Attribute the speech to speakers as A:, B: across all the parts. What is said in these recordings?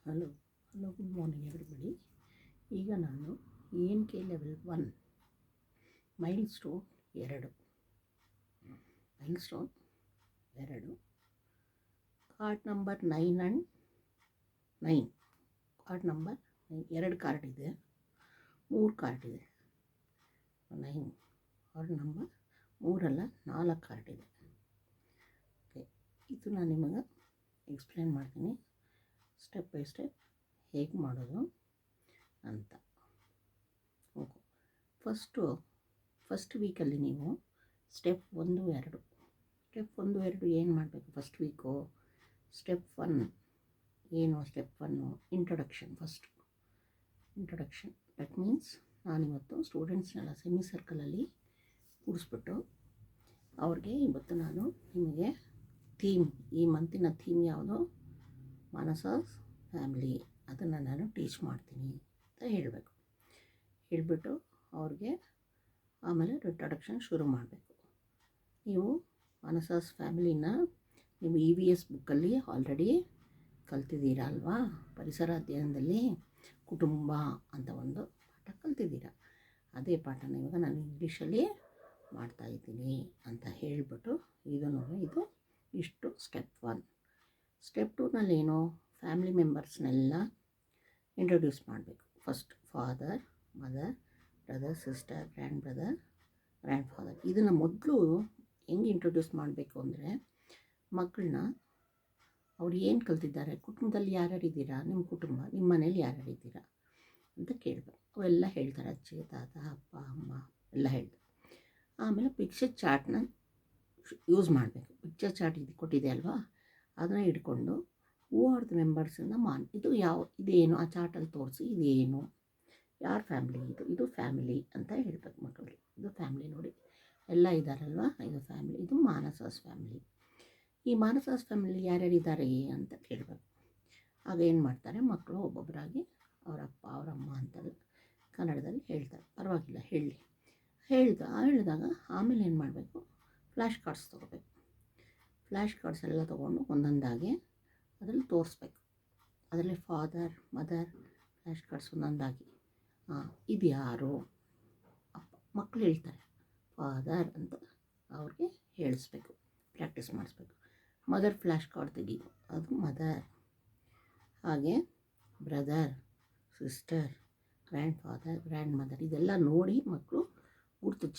A: Hello good morning everybody. ಈಗ ನಾನು ENK level 1 milestone 2 card number 9 and 9 card number 2 card ಇದೆ, 3 card ಇದೆ. 9 card number 3 ಅಲ್ಲ 4 card ಇದೆ. ಓಕೆ, ಇದು ನಾನು ನಿಮಗೆ ಎಕ್ಸ್ಪ್ಲೇನ್ ಮಾಡ್ತೀನಿ ಸ್ಟೆಪ್ ಬೈ ಸ್ಟೆಪ್ ಹೇಗೆ ಮಾಡೋದು ಅಂತ. ಓಕೆ, ಫಸ್ಟ್ ವೀಕಲ್ಲಿ ನೀವು ಸ್ಟೆಪ್ 1, 2 ಏನು ಮಾಡಬೇಕು? ಫಸ್ಟ್ ವೀಕು ಸ್ಟೆಪ್ 1 ಏನು? Step 1 introduction. Introduction that means ನಾನಿವತ್ತು ಸ್ಟೂಡೆಂಟ್ಸ್ನೆಲ್ಲ ಸೆಮಿ ಸರ್ಕಲಲ್ಲಿ ಕೂಡಿಸ್ಬಿಟ್ಟು ಅವ್ರಿಗೆ ಇವತ್ತು ನಾನು ನಿಮಗೆ ಈ ಮಂತಿನ ಥೀಮ್ ಯಾವುದು? ಮಾನಸಾಸ್ ಫ್ಯಾಮಿಲಿ. ಅದನ್ನು ನಾನು ಟೀಚ್ ಮಾಡ್ತೀನಿ ಅಂತ ಹೇಳಿಬಿಟ್ಟು ಅವ್ರಿಗೆ ಆಮೇಲೆ ಇಂಟ್ರೊಡಕ್ಷನ್ ಶುರು ಮಾಡಬೇಕು. ನೀವು ಮಾನಸಾಸ್ ಫ್ಯಾಮಿಲಿನ ನೀವು EVS ಬುಕ್ಕಲ್ಲಿ ಆಲ್ರೆಡಿ ಕಲ್ತಿದ್ದೀರಾ ಅಲ್ವಾ? ಪರಿಸರ ಅಧ್ಯಯನದಲ್ಲಿ ಕುಟುಂಬ ಅಂತ ಒಂದು ಪಾಠ ಕಲ್ತಿದ್ದೀರಾ. ಅದೇ ಪಾಠನ ಇವಾಗ ನಾನು ಇಂಗ್ಲೀಷಲ್ಲಿ ಮಾಡ್ತಾಯಿದ್ದೀನಿ ಅಂತ ಹೇಳಿಬಿಟ್ಟು ಇದು ಇಷ್ಟು ಸ್ಟೆಪ್ 1. ಸ್ಟೆಪ್ 2ನಲ್ಲೇನು? ಫ್ಯಾಮಿಲಿ ಮೆಂಬರ್ಸ್ನೆಲ್ಲ ಇಂಟ್ರೊಡ್ಯೂಸ್ ಮಾಡಬೇಕು. First father, mother, brother, sister, grand brother, grand father. ಇದನ್ನು ಮೊದಲು ಹೆಂಗೆ ಇಂಟ್ರೊಡ್ಯೂಸ್ ಮಾಡಬೇಕು ಅಂದರೆ, ಮಕ್ಕಳನ್ನ ಅವ್ರು ಏನು ಕಲ್ತಿದ್ದಾರೆ, ಕುಟುಂಬದಲ್ಲಿ ಯಾರ್ಯಾರಿದ್ದೀರಾ, ನಿಮ್ಮ ಕುಟುಂಬ, ನಿಮ್ಮ ಮನೇಲಿ ಯಾರ್ಯಾರಿದ್ದೀರಾ ಅಂತ ಕೇಳಬೇಕು. ಅವೆಲ್ಲ ಹೇಳ್ತಾರೆ, ಅಜ್ಜಿ, ತಾತ, ಅಪ್ಪ, ಅಮ್ಮ ಎಲ್ಲ ಹೇಳ್ತಾರೆ. ಆಮೇಲೆ ಪಿಕ್ಚರ್ ಚಾರ್ಟ್ನ ಯೂಸ್ ಮಾಡಬೇಕು. ಪಿಕ್ಚರ್ ಚಾರ್ಟ್ ಇದು ಕೊಟ್ಟಿದೆ ಅಲ್ವಾ, ಅದನ್ನು ಇಟ್ಕೊಂಡು ಹೂ ಆರ್ ದ ಮೆಂಬರ್ಸನ್ನು ಇದೇನು ಆ ಚಾರ್ಟಲ್ಲಿ ತೋರಿಸಿ, ಇದೇನು, ಯಾರ ಫ್ಯಾಮಿಲಿ ಇದು ಫ್ಯಾಮಿಲಿ ಅಂತ ಹೇಳ್ಬೇಕು ಮಕ್ಕಳಿಗೆ. ಇದು ಫ್ಯಾಮಿಲಿ ನೋಡಿ, ಎಲ್ಲ ಇದ್ದಾರಲ್ವ, ಇದು ಫ್ಯಾಮಿಲಿ, ಇದು ಮಾನಸಾಸ್ ಫ್ಯಾಮಿಲಿ. ಈ ಮಾನಸಾಸ್ ಫ್ಯಾಮಿಲಿ ಯಾರ್ಯಾರಿದ್ದಾರೆ ಅಂತ ಕೇಳಬೇಕು. ಆಗ ಏನು ಮಾಡ್ತಾರೆ ಮಕ್ಕಳು ಒಬ್ಬೊಬ್ಬರಾಗಿ ಅವರ ಅಪ್ಪ ಅವರಮ್ಮ ಅಂತೆಲ್ಲ ಕನ್ನಡದಲ್ಲಿ ಹೇಳ್ತಾರೆ. ಪರವಾಗಿಲ್ಲ ಹೇಳಿದಾಗ ಆಮೇಲೆ ಏನು ಮಾಡಬೇಕು? ಫ್ಲ್ಯಾಶ್ ಕಾರ್ಡ್ಸ್ ತೊಗೋಬೇಕು. ಫ್ಲ್ಯಾಶ್ ಕಾರ್ಡ್ಸ್ ಎಲ್ಲ ತೊಗೊಂಡು ಒಂದೊಂದಾಗಿ ಅದರಲ್ಲಿ ತೋರಿಸ್ಬೇಕು. ಅದರಲ್ಲಿ ಫಾದರ್, ಮದರ್ ಫ್ಲ್ಯಾಶ್ ಕಾರ್ಡ್ಸ್ ಒಂದೊಂದಾಗಿ. ಇದು ಯಾರು? ಅಪ್ಪ. ಮಕ್ಕಳು ಹೇಳ್ತಾರೆ ಫಾದರ್ ಅಂತ ಅವ್ರಿಗೆ ಹೇಳಿಸ್ಬೇಕು, ಪ್ರಾಕ್ಟೀಸ್ ಮಾಡಿಸ್ಬೇಕು. ಮದರ್ ಫ್ಲ್ಯಾಶ್ ಕಾರ್ಡ್ ತೆಗಿ, ಅದು ಮದರ್. ಹಾಗೆ brother, sister, grand father, grand mother ಇದೆಲ್ಲ ನೋಡಿ ಮಕ್ಕಳು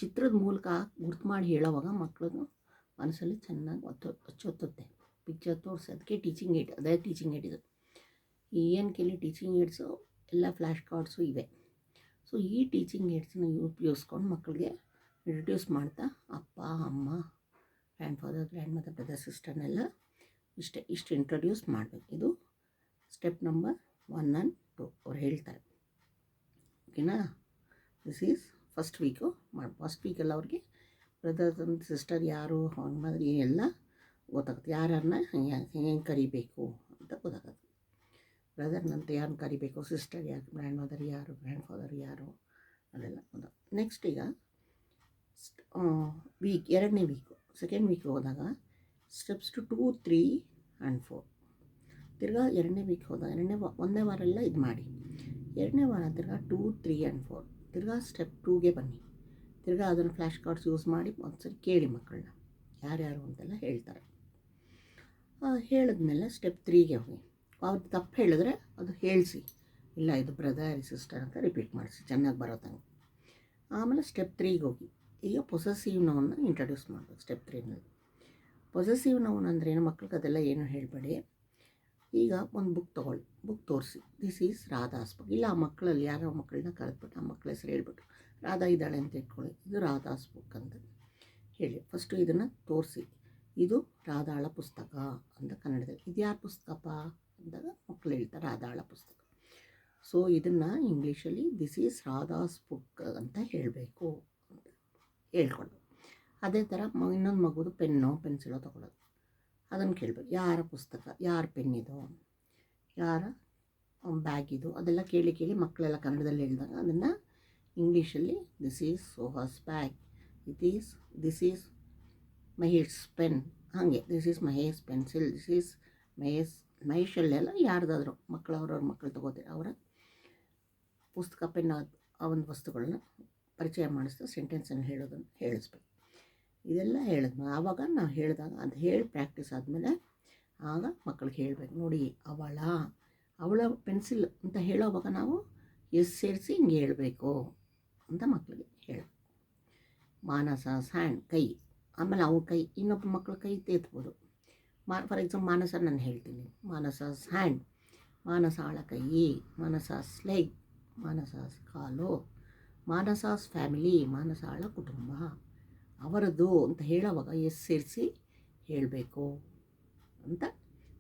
A: ಚಿತ್ರದ ಮೂಲಕ ಗುರ್ತು ಮಾಡಿ ಹೇಳೋವಾಗ ಮಕ್ಕಳದು ಮನಸ್ಸಲ್ಲಿ ಚೆನ್ನಾಗಿ ಒತ್ತುತ್ತೆ. ಪಿಕ್ಚರ್ ತೋರಿಸಿ, ಅದಕ್ಕೆ ಟೀಚಿಂಗ್ ಏಡ್, ಅದೇ ಟೀಚಿಂಗ್ ಏಡ್ ಇದು. ENKಲಿ ಟೀಚಿಂಗ್ ಏಡ್ಸು ಎಲ್ಲ ಫ್ಲ್ಯಾಶ್ ಕಾರ್ಡ್ಸು ಇವೆ. ಸೊ ಈ ಟೀಚಿಂಗ್ ಏಡ್ಸನ್ನ ಉಪಯೋಗಿಸ್ಕೊಂಡು ಮಕ್ಕಳಿಗೆ ಇಂಟ್ರೊಡ್ಯೂಸ್ ಮಾಡ್ತಾ ಅಪ್ಪ, ಅಮ್ಮ, grandfather, grandmother, brother, ಸಿಸ್ಟರ್ನೆಲ್ಲ ಇಷ್ಟು ಇಂಟ್ರೊಡ್ಯೂಸ್ ಮಾಡಬೇಕು. ಇದು ಸ್ಟೆಪ್ ನಂಬರ್ 1 ಆ್ಯಂಡ್ 2 ಅವ್ರು ಹೇಳ್ತಾರೆ. ಓಕೆನಾ? ದಿಸ್ ಈಸ್ ಫಸ್ಟ್ ವೀಕಲ್ಲಿ ಅವ್ರಿಗೆ ಬ್ರದರ್ಸ್ ಆ್ಯಂಡ್ ಸಿಸ್ಟರ್ ಯಾರು, ಅವ್ರ ಮದರ್ ಎಲ್ಲ ಗೊತ್ತಾಗುತ್ತೆ. ಯಾರನ್ನ ಹೆಂಗೆ ಕರಿಬೇಕು ಅಂತ ಗೊತ್ತಾಗುತ್ತೆ. ಬ್ರದರ್ನಂತ ಯಾರನ್ನ ಕರಿಬೇಕು, ಸಿಸ್ಟರ್ ಯಾರು, ಗ್ರ್ಯಾಂಡ್ ಮದರ್ ಯಾರು, ಗ್ರ್ಯಾಂಡ್ ಫಾದರ್ ಯಾರು, ಅದೆಲ್ಲ ಗೊತ್ತಾಗುತ್ತೆ. ನೆಕ್ಸ್ಟ್ ಈಗ ಎರಡನೇ ವೀಕು, ಸೆಕೆಂಡ್ ವೀಕ್ ಹೋದಾಗ ಸ್ಟೆಪ್ಸ್ 2, 3 ಆ್ಯಂಡ್ 4. ತಿರ್ಗಾ ಎರಡನೇ ವೀಕ್ ಹೋದಾಗ ಒಂದನೇ ವಾರ ಎಲ್ಲ ಇದು ಮಾಡಿ, ಎರಡನೇ ವಾರ ತಿರ್ಗಾ 2, 3 ಆ್ಯಂಡ್ 4. ತಿರ್ಗಾ ಸ್ಟೆಪ್ 2ಗೆ ಬನ್ನಿ. ತಿರ್ಗಾ ಅದನ್ನು ಫ್ಲ್ಯಾಶ್ ಕಾರ್ಡ್ಸ್ ಯೂಸ್ ಮಾಡಿ ಒಂದ್ಸರಿ ಕೇಳಿ ಮಕ್ಕಳನ್ನ ಯಾರ್ಯಾರು ಅಂತೆಲ್ಲ ಹೇಳ್ತಾರೆ. ಹೇಳಿದ್ಮೇಲೆ ಸ್ಟೆಪ್ 3ಗೆ ಹೋಗಿ. ಅವ್ರು ತಪ್ಪು ಹೇಳಿದ್ರೆ ಅದು ಹೇಳಿಸಿ, ಇಲ್ಲ ಇದು ಬ್ರದರ್ ಸಿಸ್ಟರ್ ಅಂತ ರಿಪೀಟ್ ಮಾಡಿಸಿ ಚೆನ್ನಾಗಿ ಬರೋ ತನಕ. ಆಮೇಲೆ ಸ್ಟೆಪ್ 3ಗೆ ಹೋಗಿ. ಈಗ ಪೊಸೆಸಿವ್ ನೌನ್ನ ಇಂಟ್ರೊಡ್ಯೂಸ್ ಮಾಡಬೇಕು ಸ್ಟೆಪ್ 3ನಲ್ಲಿ. ಪೊಸೆಸಿವ್ ನೌನ್ ಅಂದ್ರೇನು? ಮಕ್ಳಿಗೆ ಅದೆಲ್ಲ ಏನು ಹೇಳಬೇಡಿ. ಈಗ ಒಂದು ಬುಕ್ ತೋರಿಸಿ, ದಿಸ್ ಈಸ್ ರಾಧಾಸ್ ಬುಕ್. ಇಲ್ಲ ಆ ಮಕ್ಕಳಲ್ಲಿ ಯಾರೋ ಮಕ್ಕಳನ್ನ ಕರೆದ್ಬಿಟ್ಟು ಆ ಮಕ್ಕಳ ಹೆಸರು ಹೇಳ್ಬಿಟ್ಟು ರಾಧಾ ಇದ್ದಾಳೆ ಅಂತ ಇಟ್ಕೊಳ್ಳಿ, ಇದು ರಾಧಾಸ್ ಬುಕ್ ಅಂತ ಹೇಳಿ. ಫಸ್ಟು ಇದನ್ನು ತೋರಿಸಿ, ಇದು ರಾಧಾಳ ಪುಸ್ತಕ ಅಂತ ಕನ್ನಡದಲ್ಲಿ. ಇದು ಯಾರ ಪುಸ್ತಕಪ್ಪ ಅಂದಾಗ ಮಕ್ಕಳು ಹೇಳ್ತಾರೆ ರಾಧಾಳ ಪುಸ್ತಕ. ಸೊ ಇದನ್ನು ಇಂಗ್ಲೀಷಲ್ಲಿ ದಿಸ್ ಈಸ್ ರಾಧಾಸ್ ಬುಕ್ ಅಂತ ಹೇಳಬೇಕು ಅಂತ ಹೇಳ್ಕೊಳ್ಳೋದು. ಅದೇ ಥರ ಇನ್ನೊಂದು ಮಗುದು ಪೆನ್ನೋ ಪೆನ್ಸಿಲೋ ತೊಗೊಳ್ಳೋದು, ಅದನ್ನು ಕೇಳಬೇಕು, ಯಾರ ಪುಸ್ತಕ, ಯಾರ ಪೆನ್ನಿದು, ಯಾರ ಬ್ಯಾಗಿದು, ಅದೆಲ್ಲ ಕೇಳಿ ಮಕ್ಕಳೆಲ್ಲ ಕನ್ನಡದಲ್ಲಿ ಹೇಳಿದಾಗ ಅದನ್ನು ಇಂಗ್ಲೀಷಲ್ಲಿ this is Suhas bag, this is Mahesh pen, ಹಾಗೆ this is Mahesh pencil, this is Mahesh ಮಹೇಶಲ್ಲೆಲ್ಲ ಯಾರ್ದಾದ್ರು ಮಕ್ಕಳು ಅವ್ರವ್ರ ಮಕ್ಕಳು ತಗೋತಾರೆ ಅವರ ಪುಸ್ತಕ ಪೆನ್ ಆ ಒಂದು ವಸ್ತುಗಳನ್ನ ಪರಿಚಯ ಮಾಡಿಸ್ತಾ ಸೆಂಟೆನ್ಸನ್ನು ಹೇಳೋದನ್ನು ಹೇಳಿಸ್ಬೇಕು. ಇದೆಲ್ಲ ಹೇಳಿದ್ಮೇಲೆ ಆವಾಗ ನಾವು ಹೇಳಿದಾಗ ಅದು ಹೇಳಿ ಪ್ರಾಕ್ಟೀಸ್ ಆದಮೇಲೆ ಆಗ ಮಕ್ಕಳಿಗೆ ಹೇಳಬೇಕು. ನೋಡಿ ಅವಳ ಪೆನ್ಸಿಲ್ ಅಂತ ಹೇಳೋವಾಗ ನಾವು ಎಸ್ ಸೇರಿಸಿ ಹಿಂಗೆ ಹೇಳಬೇಕು ಅಂತ ಮಕ್ಕಳಿಗೆ ಹೇಳಬೇಕು. ಮಾನಸಾಸ್ ಹ್ಯಾಂಡ್ ಕೈ, ಆಮೇಲೆ ಅವ್ರ ಕೈ ಇನ್ನೊಬ್ಬ ಮಕ್ಕಳ ಕೈ ಎತ್ಬೋದು. ಫಾರ್ ಎಕ್ಸಾಂಪಲ್ ಮಾನಸ ನಾನು ಹೇಳ್ತೀನಿ, ಮಾನಸಾಸ್ ಹ್ಯಾಂಡ್, ಮಾನಸಾಳ ಕೈ, ಮಾನಸಾಸ್ ಲೆಗ್, ಮಾನಸಾಸ್ ಕಾಲು, ಮಾನಸಾಸ್ ಫ್ಯಾಮಿಲಿ, ಮಾನಸಾಳ ಕುಟುಂಬ, ಅವರದ್ದು ಅಂತ ಹೇಳೋವಾಗ ಎಸ್ ಸೇರಿಸಿ ಹೇಳಬೇಕು ಅಂತ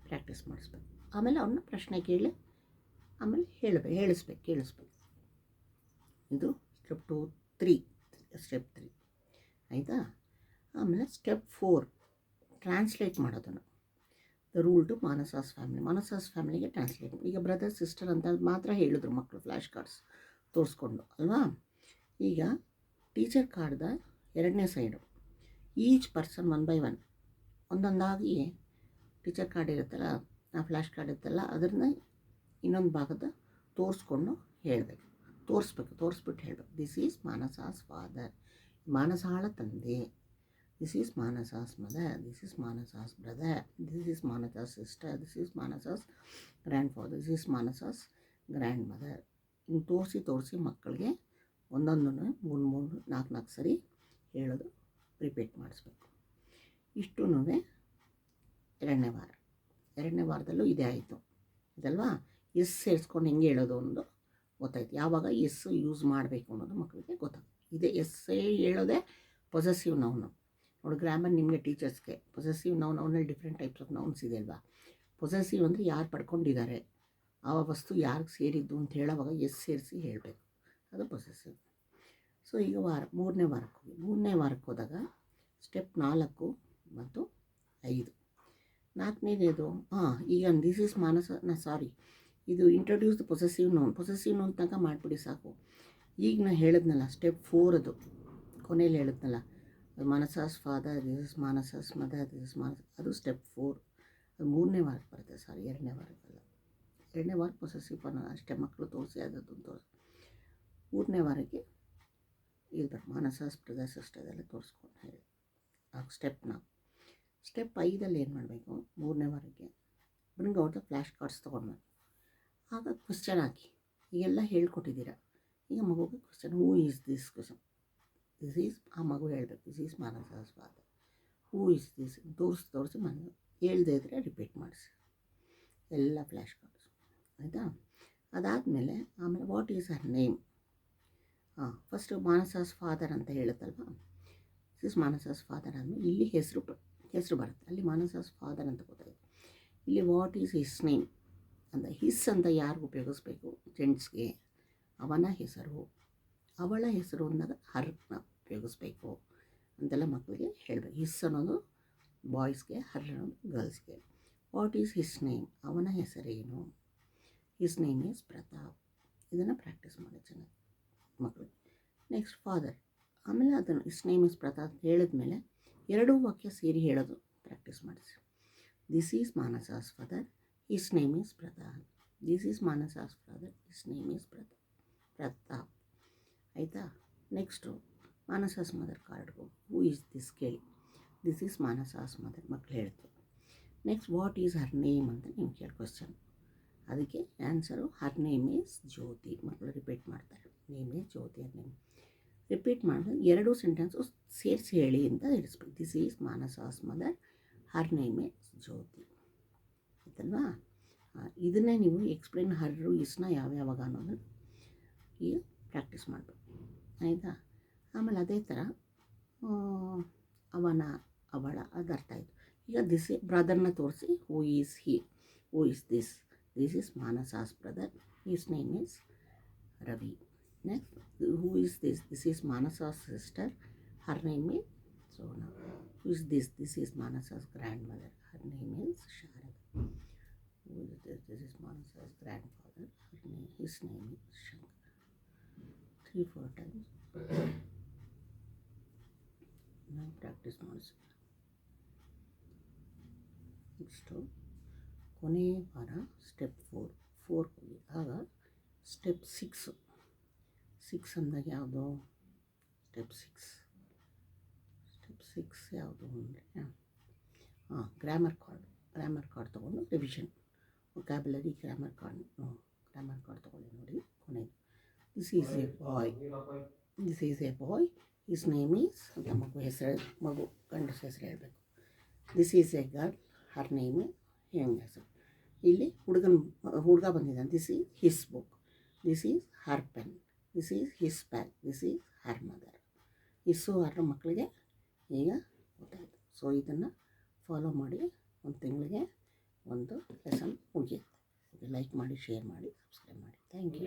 A: ಪ್ರಾಕ್ಟೀಸ್ ಮಾಡಿಸ್ಬೇಕು. ಆಮೇಲೆ ಅವ್ರನ್ನ ಪ್ರಶ್ನೆ ಕೇಳಿ ಆಮೇಲೆ ಕೇಳಿಸ್ಬೇಕು. ಇದು ಸ್ಟೆಪ್ 3 ಆಯಿತಾ. ಆಮೇಲೆ ಸ್ಟೆಪ್ 4 ಟ್ರಾನ್ಸ್ಲೇಟ್ ಮಾಡೋದನ್ನು, ದ ರೂಲ್ ಟು ಮಾನಸಾಸ್ ಫ್ಯಾಮಿಲಿಗೆ ಟ್ರಾನ್ಸ್ಲೇಟ್. ಈಗ ಬ್ರದರ್ ಸಿಸ್ಟರ್ ಅಂತ ಮಾತ್ರ ಹೇಳಿದ್ರು ಮಕ್ಕಳು ಫ್ಲ್ಯಾಶ್ ಕಾರ್ಡ್ಸ್ ತೋರಿಸ್ಕೊಂಡು ಅಲ್ವಾ. ಈಗ ಟೀಚರ್ ಕಾರ್ಡ್ದ 2ನೇ ಸೈಡು ಈಚ್ ಪರ್ಸನ್ 1 by 1 ಒಂದೊಂದಾಗಿ ಟೀಚರ್ ಕಾರ್ಡ್ ಇರುತ್ತಲ್ಲ, ಆ ಫ್ಲ್ಯಾಶ್ ಕಾರ್ಡ್ ಇರುತ್ತಲ್ಲ, ಅದನ್ನ ಇನ್ನೊಂದು ಭಾಗದ ತೋರಿಸ್ಕೊಂಡು ಹೇಳಬೇಕು, ತೋರಿಸ್ಬಿಟ್ಟು ಹೇಳಬೇಕು. ದಿಸ್ ಈಸ್ ಮಾನಸಾಸ್ ಫಾದರ್, ಮಾನಸಾಳ ತಂದೆ. This is Manasa's mother, this is Manasa's brother, this is Manasa's sister, this is Manasa's grandfather, this is Manasa's grandmother. ಹಿಂಗೆ ತೋರಿಸಿ ಮಕ್ಕಳಿಗೆ ಒಂದೊಂದನ್ನು 3 4 ಸರಿ ಹೇಳೋದು ರಿಪೀಟ್ ಮಾಡಿಸ್ಬೇಕು. ಇಷ್ಟೂ 2ನೇ ವಾರದಲ್ಲೂ ಇದೇ ಆಯಿತು ಇದಲ್ವಾ. ಎಸ್ ಸೇರಿಸ್ಕೊಂಡು ಹೆಂಗೆ ಹೇಳೋದು ಒಂದು ಗೊತ್ತಾಯ್ತು. ಯಾವಾಗ ಎಸ್ ಯೂಸ್ ಮಾಡಬೇಕು ಅನ್ನೋದು ಮಕ್ಕಳಿಗೆ ಗೊತ್ತಾಗುತ್ತೆ. ಇದೇ ಎಸ್ಸೇ ಹೇಳೋದೇ ಪೊಸೆಸಿವ್ ನೌನು. ನೋಡಿ ಗ್ರಾಮರ್ ನಿಮಗೆ ಟೀಚರ್ಸ್ಗೆ ಪೊಸೆಸಿವ್ ನೌನಲ್ಲಿ ಡಿಫ್ರೆಂಟ್ ಟೈಪ್ಸ್ ಆಫ್ ನೌನ್ಸ್ ಇದೆ ಅಲ್ವಾ. ಪೊಸೆಸಿವ್ ಅಂದರೆ ಯಾರು ಪಡ್ಕೊಂಡಿದ್ದಾರೆ, ಆ ವಸ್ತು ಯಾರಿಗೆ ಸೇರಿದ್ದು ಅಂತ ಹೇಳೋವಾಗ ಎಸ್ ಸೇರಿಸಿ ಹೇಳಬೇಕು, ಅದು ಪೊಸೆಸಿವ್. ಸೊ ಈಗ 3ನೇ ವಾರಕ್ಕೆ ಹೋದಾಗ ಸ್ಟೆಪ್ 4 ಮತ್ತು 5. 4ನೇದು ಈಗ ದಿಸ್ ಈಸ್ ಇದು ಇಂಟ್ರೊಡ್ಯೂಸ್ ದ ಪೊಸೆಸಿವ್ ನೌನ್ ತನಕ ಮಾಡಿಬಿಡಿ ಸಾಕು. ಈಗ ನಾನು ಹೇಳಿದ್ನಲ್ಲ ಸ್ಟೆಪ್ 4 ಅದು ಕೊನೆಯಲ್ಲಿ ಹೇಳಿದ್ನಲ್ಲ, Manasa's father, this is Manasa's mother, this is ಅದು ಸ್ಟೆಪ್ 4. ಅದು 3ನೇ ವಾರಕ್ಕೆ ಬರುತ್ತೆ, 2ನೇ ವಾರಕ್ಕಲ್ಲ. 2ನೇ ವಾರಕ್ಕೆ ಪೊಸೆಸಿವ್ ಅಷ್ಟೇ ಮಕ್ಕಳು ತೋರಿಸಿ ಅದನ್ನು ತೋರಿಸಿ. 3ನೇ ವಾರಕ್ಕೆ ಇದು ಮಾನಸಾಸ್ ಬ್ರದರ್ ಸಿಸ್ಟರ್ ಅದೆಲ್ಲ ತೋರಿಸ್ಕೊಂಡು ಹೇಳಿ. ಸ್ಟೆಪ್ 5 ಏನು ಮಾಡಬೇಕು, 3ನೇ ವಾರಕ್ಕೆ bring out the flash cards ತೊಗೊಂಡ್ಬಂದು ಆಗ ಕ್ವಶ್ಚನ್ ಹಾಕಿ. ಈಗೆಲ್ಲ ಹೇಳ್ಕೊಟ್ಟಿದ್ದೀರ, ಈಗ ಮಗುಗೆ question, who is this question, this is ಆ ಮಗು ಹೇಳಬೇಕು, this is Manasa's father, who is this ತೋರಿಸಿ ಮನೆ ಹೇಳ್ದೇ ಇದ್ದರೆ ರಿಪೀಟ್ ಮಾಡಿಸಿ ಎಲ್ಲ ಫ್ಲ್ಯಾಶ್ ಕಾರ್ಡ್ಸ್ ಆಯಿತಾ. ಅದಾದಮೇಲೆ ಆಮೇಲೆ what is her name, first Manasa's father ಅಂತ ಹೇಳುತ್ತಲ್ವ, ದಿಸ್ ಇಸ್ ಮಾನಸಾಸ್ ಫಾದರ್ ಆದಮೇಲೆ ಇಲ್ಲಿ ಹೆಸರು ಬರುತ್ತೆ, ಅಲ್ಲಿ ಮಾನಸಾಸ್ ಫಾದರ್ ಅಂತ ಗೊತ್ತಾಯಿತು. ಇಲ್ಲಿ ವಾಟ್ ಈಸ್ ಹಿಸ್ ನೇಮ್ ಅಂತ, ಹಿಸ್ ಅಂತ ಯಾರಿಗೆ ಉಪಯೋಗಿಸ್ಬೇಕು, ಜೆಂಟ್ಸ್ಗೆ ಅವನ ಹೆಸರು, ಅವಳ ಹೆಸರು ಅಂದಾಗ ಹರ್ನ ಉಪಯೋಗಿಸ್ಬೇಕು ಅಂತೆಲ್ಲ ಮಕ್ಕಳಿಗೆ ಹೇಳಬೇಕು. ಹಿಸ್ ಅನ್ನೋದು ಬಾಯ್ಸ್ಗೆ, ಹರ್ ಅನ್ನೋದು ಗರ್ಲ್ಸ್ಗೆ. ವಾಟ್ ಈಸ್ ಹಿಸ್ ನೇಮ್, ಅವನ ಹೆಸರೇನು, ಹಿಸ್ ನೇಮ್ ಈಸ್ ಪ್ರತಾಪ್. ಇದನ್ನು ಪ್ರಾಕ್ಟೀಸ್ ಮಾಡಿ ಚೆನ್ನಾಗಿ ಮಕ್ಕಳಿಗೆ. ನೆಕ್ಸ್ಟ್ ಫಾದರ್, ಆಮೇಲೆ ಅದನ್ನು ಹಿಸ್ ನೇಮ್ ಈಸ್ ಪ್ರತಾಪ್ ಹೇಳಿದ್ಮೇಲೆ 2 ವಾಕ್ಯ ಸೇರಿ ಹೇಳೋದು ಪ್ರಾಕ್ಟೀಸ್ ಮಾಡಿಸಿ. This is Manasa's father, his name is Pratap, this is Manasa's father, his name is Pratap ಆಯಿತಾ. ನೆಕ್ಸ್ಟು ಮಾನಸಾಸ್ ಮದರ್ ಕಾರ್ಡ್ಗೂ ಹೂ ಈಸ್ ದಿಸ್ ಕೇಳಿ, ದಿಸ್ ಈಸ್ ಮಾನಸಾಸ್ ಮದರ್ ಮಕ್ಕಳು ಹೇಳ್ತು. Next what is her name ಅಂತ ನೀವು ಕೇಳಿ ಕ್ವಶನ್, ಅದಕ್ಕೆ answer her name is Jyoti. ಮಕ್ಕಳು ರಿಪೀಟ್ ಮಾಡ್ತಾರೆ, name is Jyoti, her name repeat ಮಾಡಿದ್ರೆ 2 ಸೆಂಟೆನ್ಸು ಸೇರಿಸಿ ಹೇಳಿ ಅಂತ ತಿಳಿಸ್ಬೇಕು. This is Manasa's mother, Har name is ಜ್ಯೋತಿ ಆಯ್ತಲ್ವಾ. ಇದನ್ನೇ ನೀವು ಎಕ್ಸ್ಪ್ಲೇನ್ ಹರ್ರು ಇಸ್ನ ಯಾವ್ಯಾವಾಗ ಅನ್ನೋದನ್ನು ಈಗ ಪ್ರಾಕ್ಟೀಸ್ ಮಾಡಬೇಕು ಆಯಿತಾ. ಆಮೇಲೆ ಅದೇ ಥರ ಅವನ ಅವಳ ಅದು ಅರ್ಥ ಆಯಿತು. ಈಗ ದಿಸ್ ಬ್ರದರ್ನ ತೋರಿಸಿ, who is this is Manasa's brother, his name is Ravi. Next who is this is Manasa's sister, her name is Sona. Who is this is Manasa's grandmother, her name is Sharada. Who is this is Manasa's grandfather, his name is Shankar. 3-4 times now practice ಮಾಡಿಸಿ. Next ಕೊನೆ ವಾರ step 4 ಹೋಗಿ ಆಗ step 6 ಅಂದಾಗ ಯಾವುದು step six ಯಾವುದು ಅಂದರೆ grammar card ತೊಗೊಂಡು ರಿವಿಷನ್ ವೊಕ್ಯಾಬ್ಯುಲರಿ ಗ್ರಾಮರ್ ಕಾರ್ಡ್ ತೊಗೊಳ್ಳಿ ನೋಡಿ ಕೊನೆಯದು this is a boy his name is ಅಂತ ಮಗು ಗಂಡಸ ಹೆಸರು ಹೇಳಬೇಕು. This is a girl her name ಹೆಂಗೆ ಹೆಸರು. ಇಲ್ಲಿ ಹುಡುಗ ಬಂದಿದ್ದಾನೆ. This is his book, this is her pen, this is his bag, this is her mother. His her ಮಕ್ಕಳಿಗೆ ಈಗ ಗೊತ್ತಾಯಿತು. ಸೊ ಇದನ್ನು ಫಾಲೋ ಮಾಡಿ ಒಂದು ತಿಂಗಳಿಗೆ ಒಂದು ಲೆಸನ್ ಮುಗಿಯುತ್ತೆ. ಲೈಕ್ ಮಾಡಿ, ಶೇರ್ ಮಾಡಿ, ಸಬ್ಸ್ಕ್ರೈಬ್ ಮಾಡಿ. Thank you.